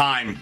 time.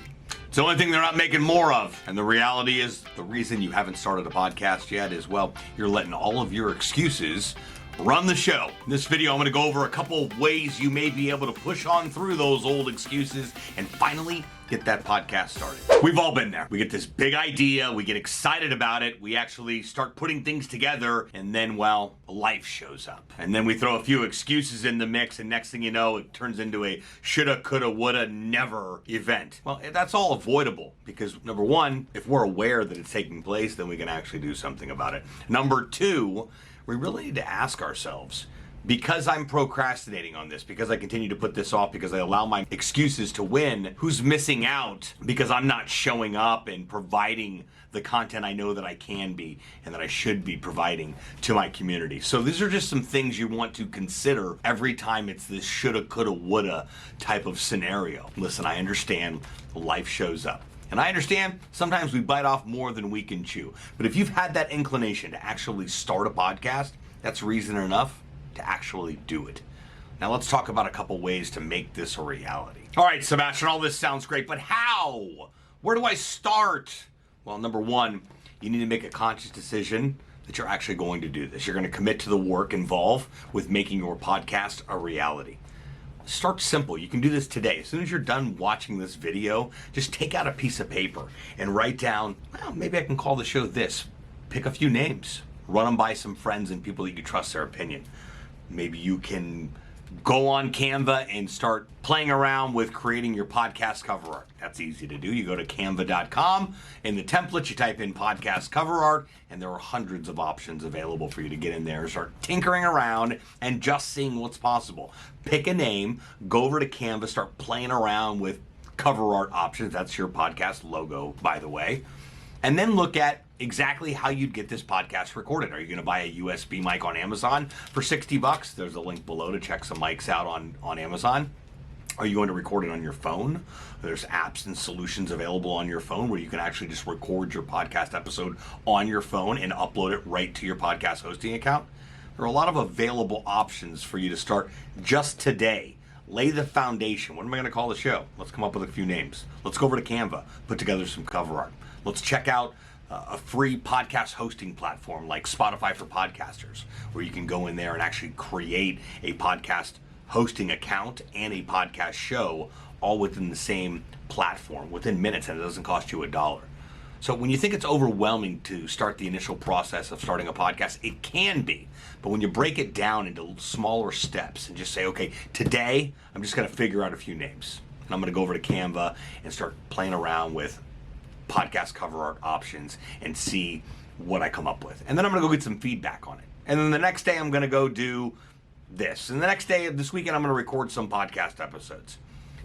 It's the only thing they're not making more of. And the reality is, the reason you haven't started a podcast yet is, well, you're letting all of your excuses run the show. In this video, I'm going to go over a couple of ways you may be able to push on through those old excuses and finally get that podcast started. We've all been there. We get this big idea, we get excited about it, we actually start putting things together, and then, well, life shows up. And then we throw a few excuses in the mix, and next thing you know, it turns into a shoulda, coulda, woulda, never event. Well, that's all avoidable because, number one, if we're aware that it's taking place, then we can actually do something about it. Number two, we really need to ask ourselves, because I'm procrastinating on this, because I continue to put this off, because I allow my excuses to win, who's missing out because I'm not showing up and providing the content I know that I can be and that I should be providing to my community. So these are just some things you want to consider every time it's this shoulda, coulda, woulda type of scenario. Listen, I understand life shows up. And I understand sometimes we bite off more than we can chew. But if you've had that inclination to actually start a podcast, that's reason enough to actually do it. Now let's talk about a couple ways to make this a reality. All right, Sebastian, all this sounds great, but how? Where do I start? Well, number one, you need to make a conscious decision that you're actually going to do this. You're going to commit to the work involved with making your podcast a reality. Start simple. You can do this today. As soon as you're done watching this video, just take out a piece of paper and write down, well, maybe I can call the show this. Pick a few names. Run them by some friends and people that you trust their opinion. Maybe you can go on Canva and start playing around with creating your podcast cover art. That's easy to do. You go to canva.com. In the template, you type in podcast cover art, and there are hundreds of options available for you to get in there, start tinkering around and just seeing what's possible. Pick a name, go over to Canva, start playing around with cover art options. That's your podcast logo, by the way. And then look at exactly how you'd get this podcast recorded. Are you going to buy a USB mic on Amazon for $60? There's a link below to check some mics out on Amazon. Are you going to record it on your phone? There's apps and solutions available on your phone where you can actually just record your podcast episode on your phone and upload it right to your podcast hosting account. There are a lot of available options for you to start just today. Lay the foundation. What am I going to call the show? Let's come up with a few names. Let's go over to Canva, put together some cover art. Let's check out a free podcast hosting platform like Spotify for Podcasters, where you can go in there and actually create a podcast hosting account and a podcast show all within the same platform within minutes, and it doesn't cost you $1. So when you think it's overwhelming to start the initial process of starting a podcast, it can be. But when you break it down into smaller steps and just say, okay, today I'm just going to figure out a few names. And I'm going to go over to Canva and start playing around with podcast cover art options and see what I come up with. And then I'm going to go get some feedback on it. And then the next day I'm going to go do this. And the next day, this weekend, I'm going to record some podcast episodes.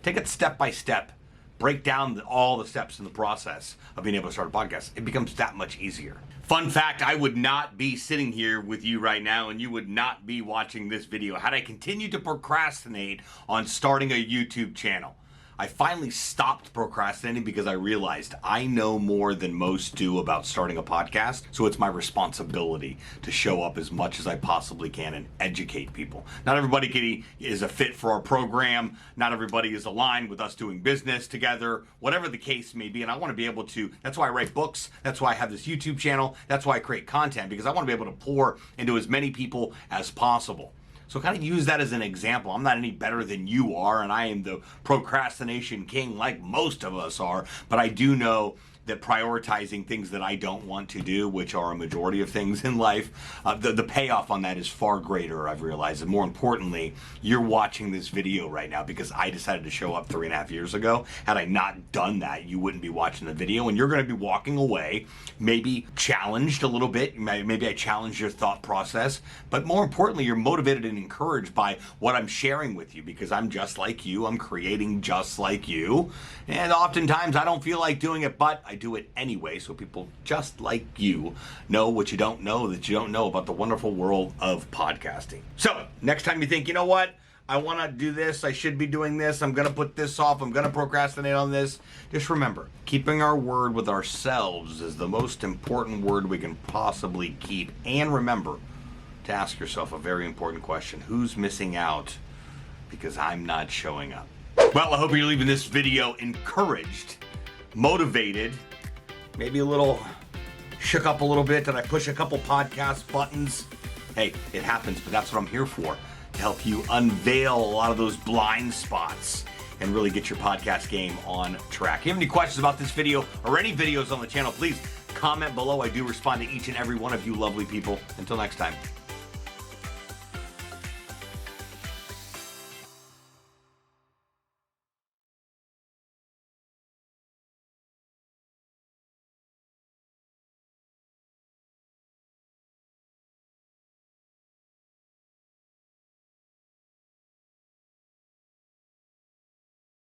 Take it step by step. Break down all the steps in the process of being able to start a podcast. It becomes that much easier. Fun fact, I would not be sitting here with you right now and you would not be watching this video had I continued to procrastinate on starting a YouTube channel. I finally stopped procrastinating because I realized I know more than most do about starting a podcast, so it's my responsibility to show up as much as I possibly can and educate people. Not everybody is a fit for our program. Not everybody is aligned with us doing business together, whatever the case may be, and I want to be able to, that's why I write books, that's why I have this YouTube channel, that's why I create content, because I want to be able to pour into as many people as possible. So kind of use that as an example. I'm not any better than you are, and I am the procrastination king like most of us are, but I do know that prioritizing things that I don't want to do, which are a majority of things in life, the payoff on that is far greater, I've realized. And more importantly, you're watching this video right now because I decided to show up 3.5 years ago. Had I not done that, you wouldn't be watching the video, and you're going to be walking away, maybe challenged a little bit. Maybe I challenged your thought process, but more importantly, you're motivated and encouraged by what I'm sharing with you because I'm just like you. I'm creating just like you. And oftentimes I don't feel like doing it, but I do it anyway, so people just like you know what you don't know that you don't know about the wonderful world of podcasting. So next time you think, you know what, I want to do this, I should be doing this, I'm going to put this off, I'm going to procrastinate on this, just remember, keeping our word with ourselves is the most important word we can possibly keep. And remember to ask yourself a very important question: who's missing out because I'm not showing up? Well, I hope you're leaving this video encouraged, motivated, maybe a little shook up a little bit. Did I push a couple podcast buttons? Hey, it happens, but that's what I'm here for, to help you unveil a lot of those blind spots and really get your podcast game on track. If you have any questions about this video or any videos on the channel, please comment below. I do respond to each and every one of you lovely people. Until next time.